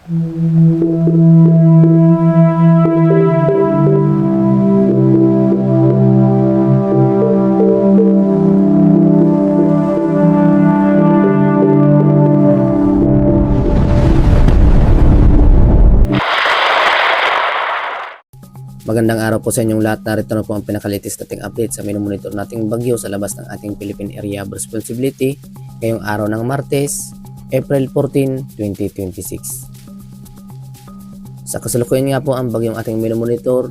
Magandang araw po sa inyong lahat. Narito na po ang pinaka-latest nating update sa monitor nating bagyo sa labas ng ating Philippine Area of Responsibility ngayong araw ng Martes, April 14, 2026. Sa kasalukuyan nga po ang bagyong ating monitor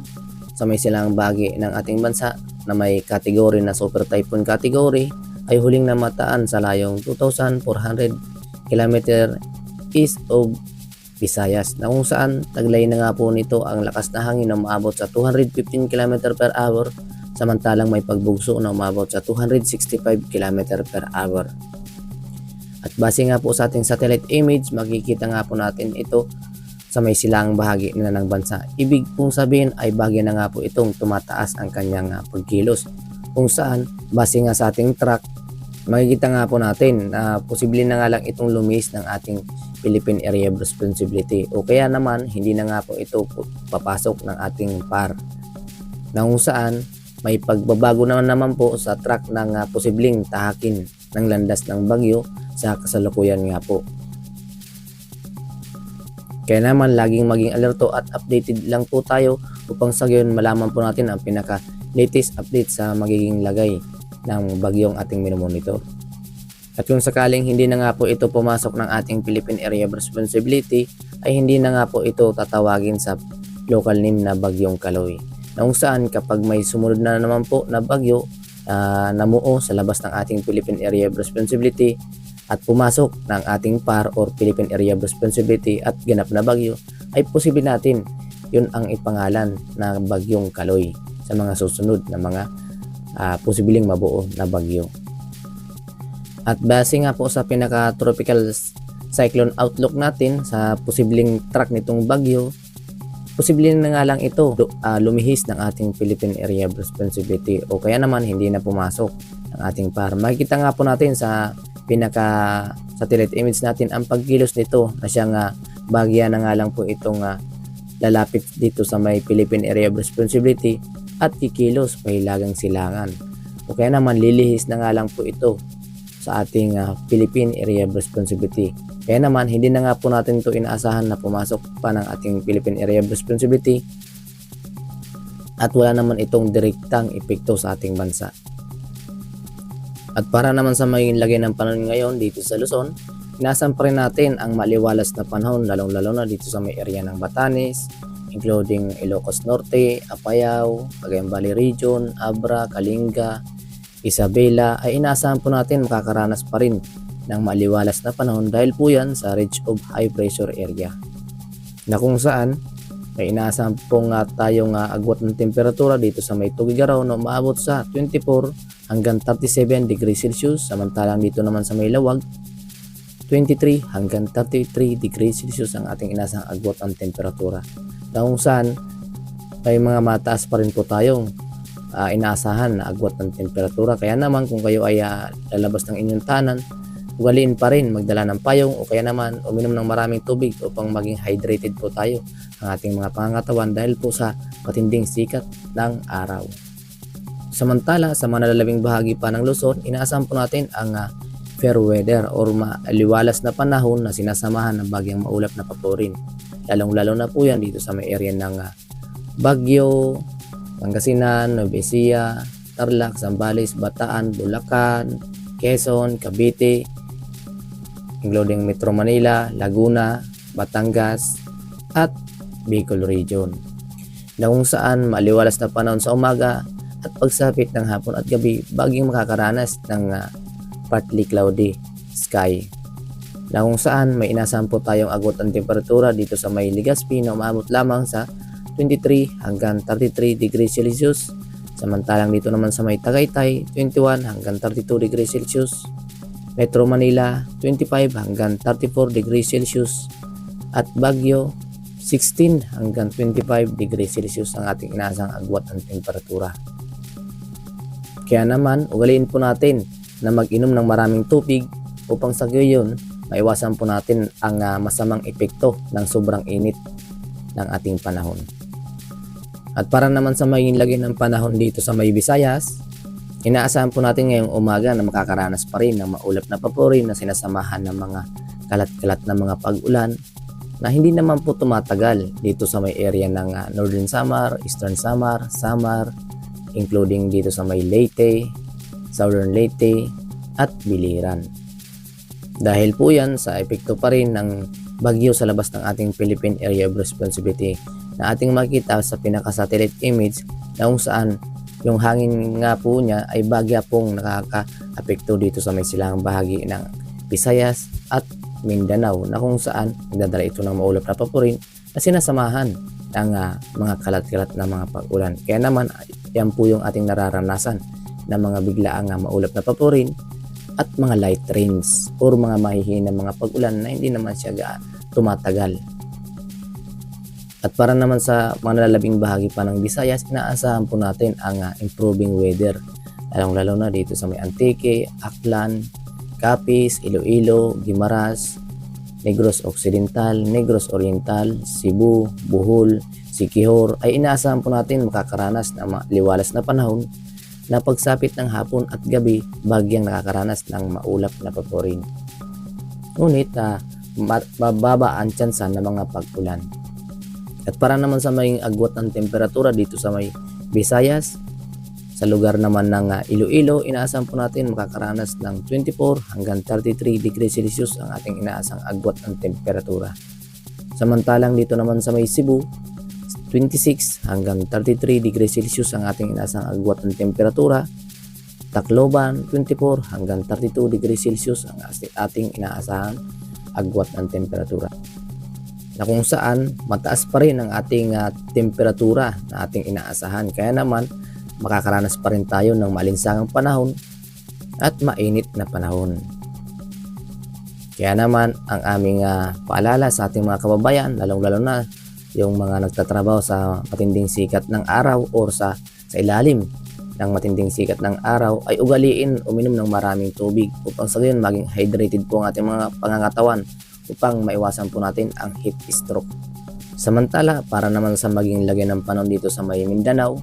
sa may silang bahagi ng ating bansa na may kategory na Super Typhoon category ay huling namataan sa layong 2,400 km east of Visayas, na kung saan taglay na nga po nito ang lakas na hangin na umaabot sa 215 km per hour, samantalang may pagbugso na umabot sa 265 km per hour. At base nga po sa ating satellite image, makikita nga po natin ito sa may silang bahagi na ng bansa. Ibig pong sabihin ay bagya na nga po itong tumataas ang kanyang pagkilos, kung saan base nga sa ating track, makikita nga po natin na posible na nga lang itong lumihis ng ating Philippine Area of Responsibility, o kaya naman hindi na nga po ito papasok ng ating PAR, na kung saan may pagbabago naman po sa track ng posibleng tahakin ng landas ng bagyo sa kasalukuyan nga po. Kaya naman laging maging alerto at updated lang po tayo upang sa gayon malaman po natin ang pinaka latest update sa magiging lagay ng bagyong ating minomonitor. At kung sakaling hindi na nga po ito pumasok ng ating Philippine Area of Responsibility, ay hindi na nga po ito tatawagin sa local name na Bagyong Kaloy, na kung saan kapag may sumunod na naman po na bagyo namuo sa labas ng ating Philippine Area of Responsibility at pumasok ng ating PAR or Philippine Area of Responsibility at ganap na bagyo, ay posible natin yun ang ipangalan na Bagyong Kaloy sa mga susunod na mga posibleng mabuo na bagyo. At base nga po sa pinaka-tropical cyclone outlook natin sa posibleng track nitong bagyo, posible na nga lang ito lumihis ng ating Philippine Area of Responsibility, o kaya naman hindi na pumasok ng ating PAR. Makikita nga po natin sa pinaka-satellite image natin ang pagkilos nito, na siyang bagya na nga lang po itong lalapit dito sa may Philippine Area of Responsibility at kikilos pahilagang silangan, o kaya naman lilihis na nga lang po ito sa ating Philippine Area of Responsibility. Kaya naman hindi na nga po natin ito inaasahan na pumasok pa ng ating Philippine Area of Responsibility at wala naman itong direktang epekto sa ating bansa. At para naman sa maging lagay ng panahon ngayon dito sa Luzon, inaasahan pa rin natin ang maliwalas na panahon, lalong-lalo na dito sa may area ng Batanes, including Ilocos Norte, Apayao, Cagayan Valley Region, Abra, Kalinga, Isabela, ay inaasahan po natin makakaranas pa rin ng maliwalas na panahon dahil po yan sa ridge of high pressure area, na kung saan may inaasahan po nga tayong agwat ng temperatura dito sa may Tugigaraw na umaabot sa 24 hanggang 37 degrees Celsius, samantalang dito naman sa may Lawag 23 hanggang 33 degrees Celsius ang ating inaasahang agwat ng temperatura, na kung saan may mga mataas pa rin po tayong inaasahan na agwat ng temperatura. Kaya naman kung kayo ay lalabas ng inyong tanan, ugaliin pa rin magdala ng payong, o kaya naman uminom ng maraming tubig upang maging hydrated po tayo ang ating mga pangangatawan dahil po sa matinding sikat ng araw. Samantala sa malalabing bahagi pa ng Luzon, inaasahan po natin ang fair weather or maliwalas na panahon na sinasamahan ng bagyang maulap na paporin, lalong-lalo na po yan dito sa may area ng Baguio, Pangasinan, Nueva Ecija, Tarlac, Zambales, Bataan, Bulacan, Quezon, Cavite, including Metro Manila, Laguna, Batangas, at Bicol Region, na kung saan maliwalas na panahon sa umaga at pagsapit ng hapon at gabi, bagyang makakaranas ng partly cloudy sky, na kung saan may inasahan po tayong agwat ng temperatura dito sa may Legazpi na umabot lamang sa 23 hanggang 33 degrees Celsius, samantalang dito naman sa may Tagaytay 21 hanggang 32 degrees Celsius, Metro Manila 25 hanggang 34 degrees Celsius, at Baguio 16 hanggang 25 degrees Celsius ang ating inaasang agwat ng temperatura. Kaya naman ugaliin po natin na mag-inom ng maraming tubig upang sa gayon maiwasan po natin ang masamang epekto ng sobrang init ng ating panahon. At para naman sa maging lagay ng panahon dito sa may Visayas, inaasahan po natin ngayong umaga na makakaranas pa rin ng maulap na paporin na sinasamahan ng mga kalat-kalat na mga pag-ulan na hindi naman po tumatagal dito sa may area ng Northern Samar, Eastern Samar, Samar, including dito sa may Leyte, Southern Leyte at Biliran. Dahil po yan sa epekto pa rin ng bagyo sa labas ng ating Philippine Area of Responsibility na ating makita sa pinaka-satellite image na kung saan yung hangin nga po niya ay bagya pong nakaka-apekto dito sa may silangang bahagi ng Visayas at Mindanao na kung saan nagdadala ito ng maulap na paporin na sinasamahan ng mga kalat-kalat na mga pag-ulan. Kaya naman yan po yung ating nararanasan na mga biglaang maulap na paporin at mga light rains or mga mahihina mga pag-ulan na hindi naman siya tumatagal. At para naman sa mga nalalabing bahagi pa ng Visayas, inaasahan po natin ang improving weather. Lalong-lalo na dito sa may Antique, Aklan, Capiz, Iloilo, Guimaras, Negros Occidental, Negros Oriental, Cebu, Bohol, Siquijor ay inaasahan po natin makakaranas ng liwalas na panahon na pagsapit ng hapon at gabi bagyang nakakaranas ng maulap na paporin. Ngunit mababa ang tsansa ng mga pag-ulan. At para naman sa may agwat ng temperatura dito sa may Visayas, sa lugar naman ng Iloilo, inaasahan po natin makakaranas ng 24 hanggang 33 degrees Celsius ang ating inaasang agwat ng temperatura. Samantalang dito naman sa may Cebu, 26 hanggang 33 degrees Celsius ang ating inaasang agwat ng temperatura. Tacloban, 24 hanggang 32 degrees Celsius ang ating inaasahan agwat ng temperatura. Na kung saan mataas pa rin ang ating temperatura na ating inaasahan. Kaya naman makakaranas pa rin tayo ng maalinsangang panahon at mainit na panahon. Kaya naman ang aming paalala sa ating mga kababayan, lalong-lalo na yung mga nagtatrabaho sa matinding sikat ng araw or sa ilalim ng matinding sikat ng araw ay ugaliin uminom ng maraming tubig upang sa gayon maging hydrated po ang ating mga pangangatawan upang maiwasan po natin ang heat stroke. Samantala, para naman sa maging lagay ng panahon dito sa may Mindanao,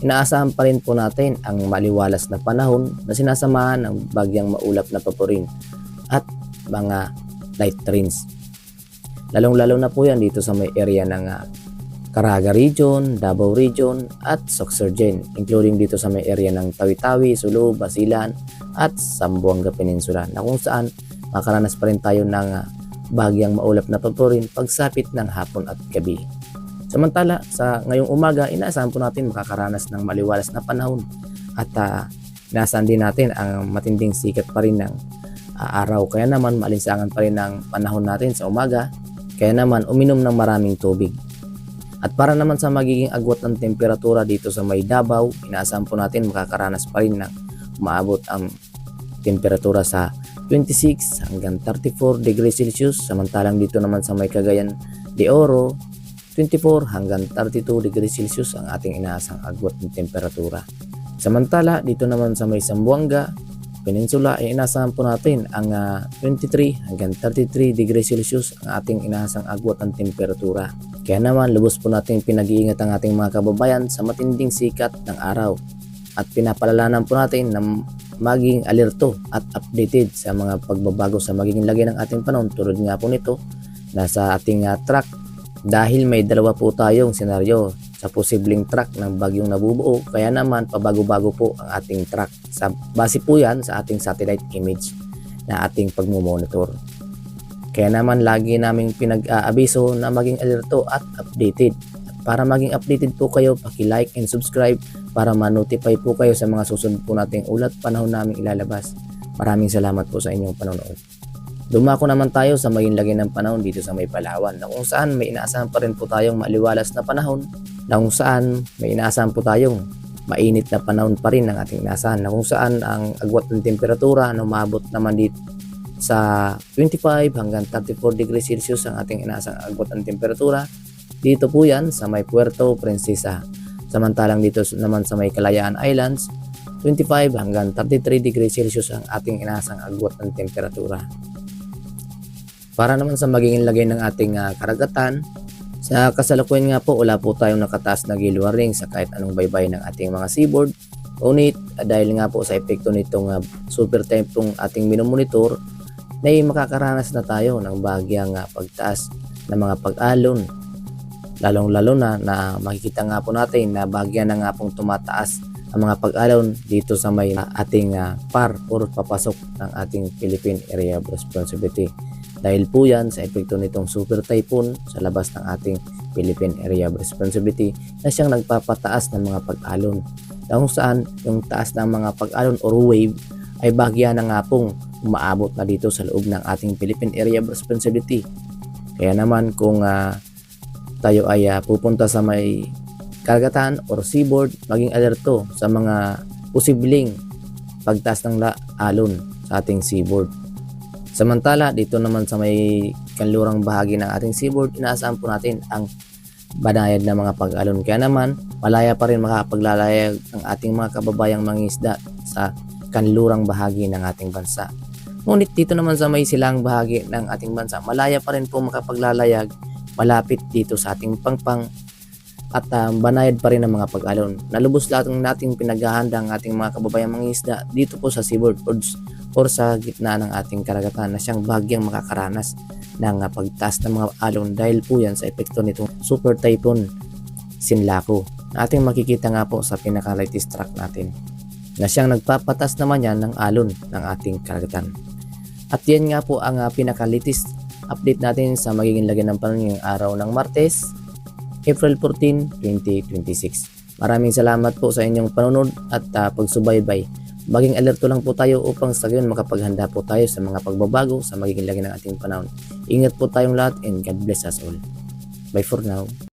inaasahan pa rin po natin ang maliwalas na panahon na sinasamahan ng bagyang maulap na paporin at mga light rains. Lalong-lalo na po yan dito sa may area ng Caraga Region, Davao Region at Sorsogon, including dito sa may area ng Tawi-Tawi, Sulu, Basilan at Zamboanga Peninsula na kung saan makaranas pa rin tayo ng bagyang maulap na paporin pagsapit ng hapon at gabi. Samantala, sa ngayong umaga, inaasahan po natin makakaranas ng maliwalas na panahon at inaasahan din natin ang matinding sikat pa rin ng araw. Kaya naman, maalinsangan pa rin ang panahon natin sa umaga. Kaya naman, uminom ng maraming tubig. At para naman sa magiging agwat ng temperatura dito sa may Davao, inaasahan po natin makakaranas pa rin ng umaabot ang temperatura sa 26 hanggang 34 degrees Celsius. Samantalang dito naman sa may Cagayan de Oro, 24 hanggang 32 degrees Celsius ang ating inaasang agwat ng temperatura. Samantala, dito naman sa may Zamboanga Peninsula ay inaasahan po natin ang 23 hanggang 33 degrees Celsius ang ating inaasang agwat ng temperatura. Kaya naman, lubos po natin pinag-iingat ang ating mga kababayan sa matinding sikat ng araw at pinapalalanan po natin na maging alerto at updated sa mga pagbabago sa magiging lagay ng ating panahon. Tulad nga po nito, nasa ating track dahil may dalawa po tayong senaryo sa posibleng track ng bagyong nabubuo, kaya naman pabago-bago po ang ating track. Base po yan sa ating satellite image na ating pagmumonitor. Kaya naman lagi naming pinag-aabiso na maging alerto at updated. At para maging updated po kayo, paki-like and subscribe para ma-notify po kayo sa mga susunod po nating ulat panahon naming ilalabas. Maraming salamat po sa inyong panonood. Dumako naman tayo sa maging lagay ng panahon dito sa may Palawan na kung saan may inaasahan pa rin po tayong maliwalas na panahon, na kung saan may inaasahan po tayong mainit na panahon pa rin ng ating inaasahan, na kung saan ang agwat ng temperatura na umabot naman dito sa 25 hanggang 34 degrees Celsius ang ating inaasang agwat ng temperatura. Dito po yan sa may Puerto Princesa. Samantalang dito naman sa may Kalayaan Islands, 25 hanggang 33 degrees Celsius ang ating inaasang agwat ng temperatura. Para naman sa magiging lagay ng ating karagatan, sa kasalukuyan nga po wala po tayong nakataas na gale warning sa kahit anong baybay ng ating mga seaboard. Ngunit dahil nga po sa epekto nitong super typhoon ating minomonitor, na makakaranas na tayo ng bahagyang pagtaas ng mga pag-alon. Lalong-lalo na makikita nga po natin na bahagya na nga pong tumataas ang mga pag-alon dito sa may ating PAR or papasok ng ating Philippine Area of Responsibility. Dahil po yan sa epekto nitong super typhoon sa labas ng ating Philippine Area of Responsibility na siyang nagpapataas ng mga pag-alon. Kung saan yung taas ng mga pag-alon or wave ay bahagya na nga pong umaabot na dito sa loob ng ating Philippine Area of Responsibility. Kaya naman kung tayo ay pupunta sa may karagatan or seaboard, maging alerto sa mga posibleng pagtaas ng alon sa ating seaboard. Samantala, dito naman sa may kanlurang bahagi ng ating seaboard, inaasahan po natin ang banayad na mga pag-alon. Kaya naman, malaya pa rin makapaglalayag ang ating mga kababayang mangingisda sa kanlurang bahagi ng ating bansa. Ngunit dito naman sa may silang bahagi ng ating bansa, malaya pa rin po makapaglalayag malapit dito sa ating pangpang at banayad pa rin ang mga pag-alon. Nalubos lahat ng nating pinaghahanda ang ating mga kababayang mangingisda dito po sa seaboard or sa gitna ng ating karagatan na siyang bahagyang makakaranas ng pagtaas ng mga alon dahil po yan sa epekto nitong super typhoon Sinlaku na ating makikita nga po sa pinaka-latest track natin na siyang nagpapatas naman yan ng alon ng ating karagatan. At yan nga po ang pinaka-latest update natin sa magiging lagay ng panahon ngayong araw ng Martes, April 14, 2026. Maraming salamat po sa inyong panunod at pagsubaybay. Maging alerto lang po tayo upang sa gayon makapaghanda po tayo sa mga pagbabago sa magiging lagay ng ating panahon. Ingat po tayong lahat and God bless us all. Bye for now.